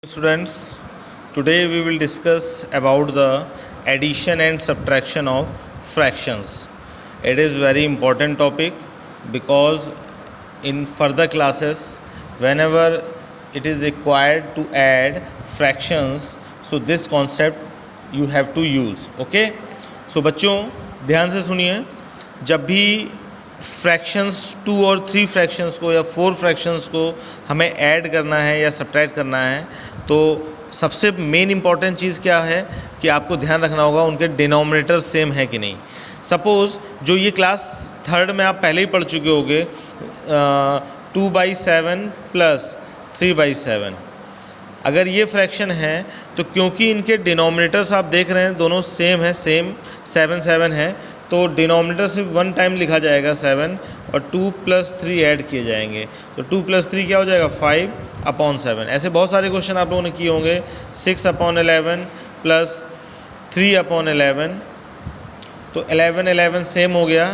Students, today we will discuss about the addition and subtraction of fractions. It is very important topic because in further classes whenever it is required to add fractions, so this concept you have to use. Okay, so बच्चों ध्यान से सुनिए, जब भी fractions 2 और 3 fractions को या 4 fractions को हमें ऐड करना है या सब्ट्रैक्ट करना है, तो सबसे मेन इंपॉर्टेंट चीज़ क्या है कि आपको ध्यान रखना होगा उनके डिनोमिनेटर सेम है कि नहीं। सपोज़ जो ये क्लास 3rd में आप पहले ही पढ़ चुके होंगे 2/7 प्लस 3/7, अगर ये फ्रैक्शन है तो क्योंकि इनके डिनोमिनेटर्स आप देख रहे हैं दोनों सेम है, सेम 7 7 है, तो डिनोमिनेटर सिर्फ 1 टाइम लिखा जाएगा 7 और 2 + 3 ऐड किए जाएंगे, तो 2 + 3 क्या हो जाएगा 5/7। ऐसे बहुत सारे क्वेश्चन आप लोगों ने किए होंगे। 6/11 प्लस 3/11, तो 11 सेम हो गया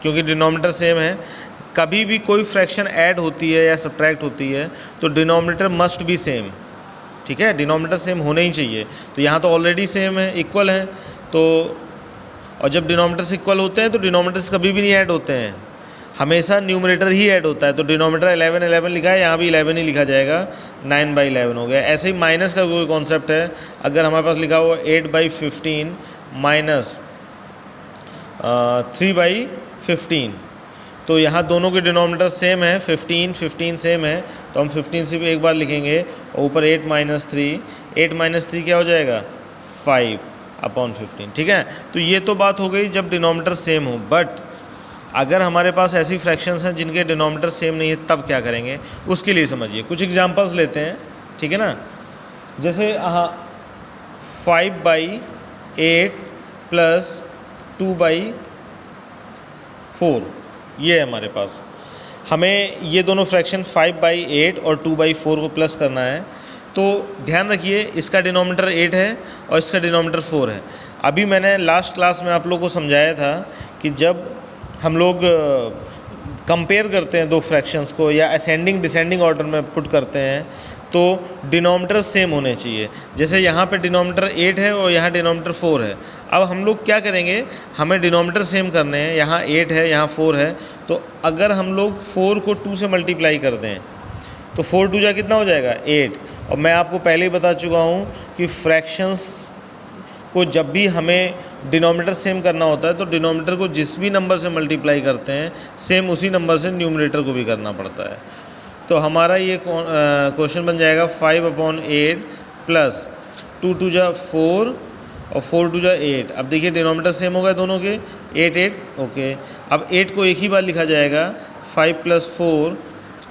क्योंकि डिनोमिनेटर सेम है। कभी भी कोई फ्रैक्शन ऐड होती है या सब्ट्रैक्ट होती है तो डिनोमिनेटर मस्ट बी सेम, ठीक है, डिनोमिनेटर सेम होने ही चाहिए। तो यहाँ तो ऑलरेडी सेम है, इक्वल है, तो और जब डिनोमिनेटर्स इक्वल होते हैं तो डिनोमिनेटर्स कभी भी नहीं ऐड होते हैं, हमेशा न्यूमरेटर ही ऐड होता है। तो डिनोमिनेटर 11 लिखा है, यहाँ भी 11 ही लिखा जाएगा, 9/11 हो गया। ऐसे ही माइनस का कोई कॉन्सेप्ट है, अगर हमारे पास लिखा हुआ 8/15 माइनस 3/15, तो यहाँ दोनों के डिनोमिनेटर सेम है, 15 सेम है, तो हम 15 सिर्फ एक बार लिखेंगे और ऊपर 8 - 3, 8 - 3 क्या हो जाएगा 5/15, ठीक है। तो ये तो बात हो गई जब डिनोमिनेटर सेम हो। बट अगर हमारे पास ऐसी फ्रैक्शंस हैं जिनके डिनोमिनेटर सेम नहीं है, तब क्या करेंगे उसके लिए समझिए। कुछ एग्जांपल्स लेते हैं, ठीक है ना। जैसे 5/8 प्लस 2/4, ये है हमारे पास। हमें ये दोनों फ्रैक्शन 5/8 और 2/4 को प्लस करना है, तो ध्यान रखिए इसका डिनोमिनेटर 8 है और इसका डिनोमिनेटर 4 है। अभी मैंने लास्ट क्लास में आप लोगों को समझाया था कि जब हम लोग कंपेयर करते हैं दो फ्रैक्शंस को या असेंडिंग डिसेंडिंग ऑर्डर में पुट करते हैं तो डिनोमिनेटर सेम होने चाहिए। जैसे यहाँ पे डिनोमिनेटर 8 है और यहाँ डिनोमिनेटर 4 है। अब हम लोग क्या करेंगे, हमें डिनोमिनेटर सेम करने हैं, यहाँ 8 है यहाँ 4 है, तो अगर हम लोग 4 को 2 से मल्टीप्लाई कर दें तो 4 2 जा कितना हो जाएगा 8। और मैं आपको पहले ही बता चुका हूँ कि फ्रैक्शंस को जब भी हमें डिनोमिनेटर सेम करना होता है तो डिनोमिनेटर को जिस भी नंबर से मल्टीप्लाई करते हैं सेम उसी नंबर से न्यूमरेटर को भी करना पड़ता है। तो हमारा ये क्वेश्चन बन जाएगा 5/8 प्लस 2 2 जा 4 और 4 2 जा 8। अब देखिए डिनोमिनेटर सेम हो गए दोनों के, 8 8, ओके। अब 8 को एक ही बार लिखा जाएगा, 5 + 4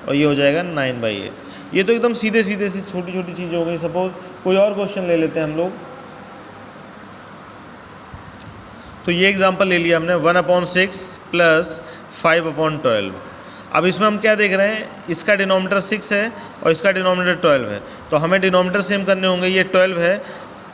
और ये हो जाएगा 9/8। ये तो एकदम सीधे सी छोटी छोटी चीज़ हो गई। सपोज कोई और क्वेश्चन ले लेते हैं हम लोग, तो ये एग्जांपल ले लिया हमने 1/6 प्लस 5/12। अब इसमें हम क्या देख रहे हैं, इसका डिनोमिनेटर 6 है और इसका डिनोमिनेटर 12 है, तो हमें डिनोमिनेटर सेम करने होंगे। ये 12 है,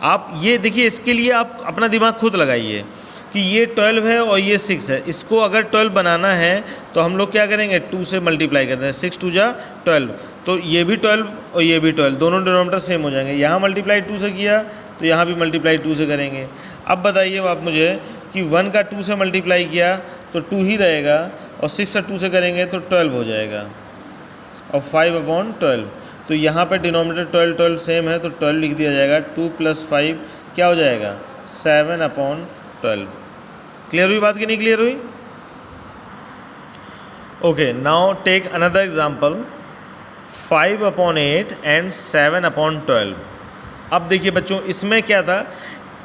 आप ये देखिए, इसके लिए आप अपना दिमाग खुद लगाइए कि ये 12 है और ये 6 है। इसको अगर 12 बनाना है तो हम लोग क्या करेंगे, 2 से मल्टीप्लाई करते हैं, 6 2 जा 12, तो ये भी 12 और ये भी 12, दोनों डिनोमिनेटर सेम हो जाएंगे। यहाँ मल्टीप्लाई 2 से किया तो यहाँ भी मल्टीप्लाई 2 से करेंगे। अब बताइए आप मुझे कि 1 का 2 से मल्टीप्लाई किया तो 2 ही रहेगा, और 6 का 2 से करेंगे तो 12 हो जाएगा, और 5/12। तो यहाँ पे डिनोमिनेटर 12 सेम है तो 12 लिख दिया जाएगा। 2 + 5 क्या हो जाएगा 7/12। क्लियर हुई बात कि नहीं क्लियर हुई? Okay, now take another example 5/8 and 7/12। अब देखिए बच्चों, इसमें क्या था,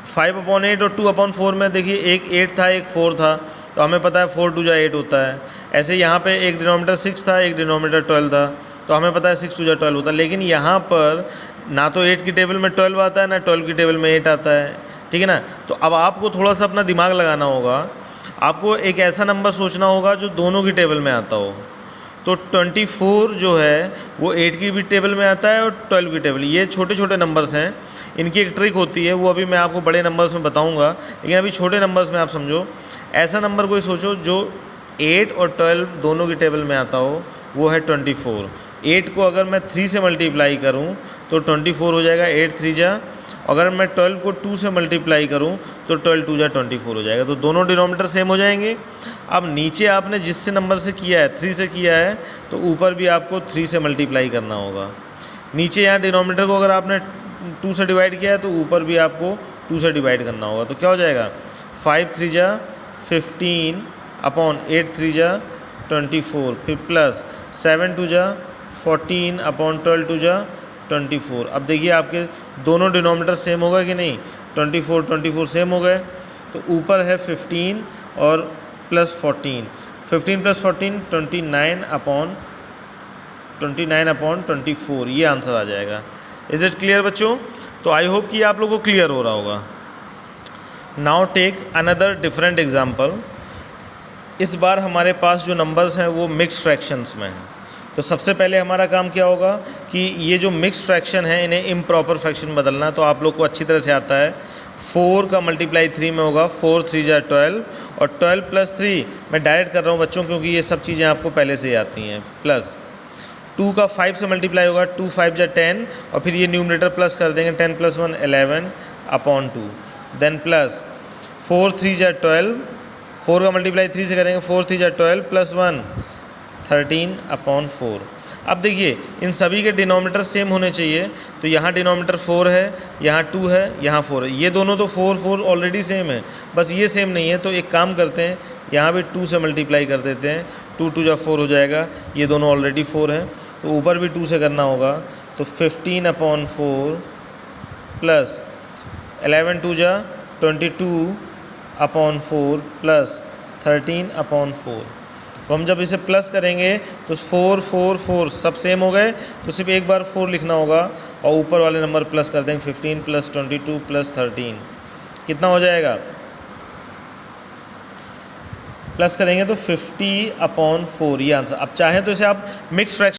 5/8 और 2/4 में देखिए एक 8 था एक 4 था, तो हमें पता है 4 2 जा 8 होता है। ऐसे यहाँ पे एक डिनोमिनेटर 6 था एक डिनोमिनेटर 12 था, तो हमें पता है 6 2 जा 12 होता है। लेकिन यहाँ पर ना तो 8 की टेबल में 12 आता है ना 12 की टेबल में 8 आता है, ठीक है ना। तो अब आपको थोड़ा सा अपना दिमाग लगाना होगा, आपको एक ऐसा नंबर सोचना होगा जो दोनों की टेबल में आता हो। तो 24 जो है वो 8 की भी टेबल में आता है और 12 की टेबल। ये छोटे छोटे नंबर्स हैं, इनकी एक ट्रिक होती है, वो अभी मैं आपको बड़े नंबर्स में बताऊंगा, लेकिन अभी छोटे नंबर्स में आप समझो। ऐसा नंबर कोई सोचो जो 8 और 12 दोनों की टेबल में आता हो, वो है 24। 8 को अगर मैं 3 से मल्टीप्लाई करूं तो 24 हो जाएगा, 8 3 जा। अगर मैं 12 को 2 से मल्टीप्लाई करूं तो 12 2 जा 24 हो जाएगा। तो दोनों डिनोमिनेटर सेम हो जाएंगे। अब नीचे आपने जिससे नंबर से किया है 3 से किया है तो ऊपर भी आपको 3 से मल्टीप्लाई करना होगा। नीचे यहाँ डिनोमिनेटर को अगर आपने 2 से डिवाइड किया है तो ऊपर भी आपको 2 से डिवाइड करना होगा। तो क्या हो जाएगा, 5 3 जा 15 अपॉन 8 3 जा 24, फिर प्लस 7 2 जा 14 अपॉन 12 2 जा 24। अब देखिए आपके दोनों डिनोमिनेटर सेम होगा कि नहीं, 24 24 सेम हो गए। तो ऊपर है 15 और प्लस 14, 15 प्लस 14 29 अपॉन 24, ये आंसर आ जाएगा। इज़ इट क्लियर बच्चों? तो आई होप कि आप लोगों को क्लियर हो रहा होगा। Now take another different example. इस बार हमारे पास जो नंबर्स हैं वो मिक्स फ्रैक्शंस में हैं। तो सबसे पहले हमारा काम क्या होगा कि ये जो मिक्स फ्रैक्शन है इन्हें इम्प्रॉपर फ्रैक्शन बदलना। तो आप लोग को अच्छी तरह से आता है। 4 का मल्टीप्लाई 3 में होगा, 4 3 जा 12 और 12 प्लस 3 मैं डायरेक्ट कर रहा हूँ बच्चों क्योंकि ये सब चीज़ें आपको पहले से ही आती हैं। प्लस 2 का 5 से मल्टीप्लाई होगा, 2 5 जा 10 और फिर ये न्यूमरेटर प्लस कर देंगे, 10 प्लस 1 11 अपॉन 2। देन प्लस 4 3 जा 12, 4 का मल्टीप्लाई 3 से करेंगे, 4 3 जा 12 प्लस 1 13 अपॉन 4। अब देखिए इन सभी के डिनोमिनेटर सेम होने चाहिए। तो यहाँ डिनोमिनेटर 4 है, यहाँ 2 है, यहाँ 4 है। ये दोनों तो 4 4 ऑलरेडी सेम है, बस ये सेम नहीं है। तो एक काम करते हैं, यहाँ भी 2 से मल्टीप्लाई कर देते हैं, 2 2 जा 4 हो जाएगा। ये दोनों ऑलरेडी 4 हैं तो ऊपर भी 2 से करना होगा। तो 15 अपॉन 4 प्लस 11 2 जा 22 अपॉन 4 प्लस 13 अपॉन 4। तो हम जब इसे प्लस करेंगे तो 4 4 4 सब सेम हो गए। तो सिर्फ एक बार 4 लिखना होगा और ऊपर वाले नंबर प्लस कर देंगे, 15 प्लस 22 प्लस 13 कितना हो जाएगा, प्लस करेंगे तो 50 अपॉन 4, ये आंसर। अब चाहें तो इसे आप मिक्स फ्रैक्शन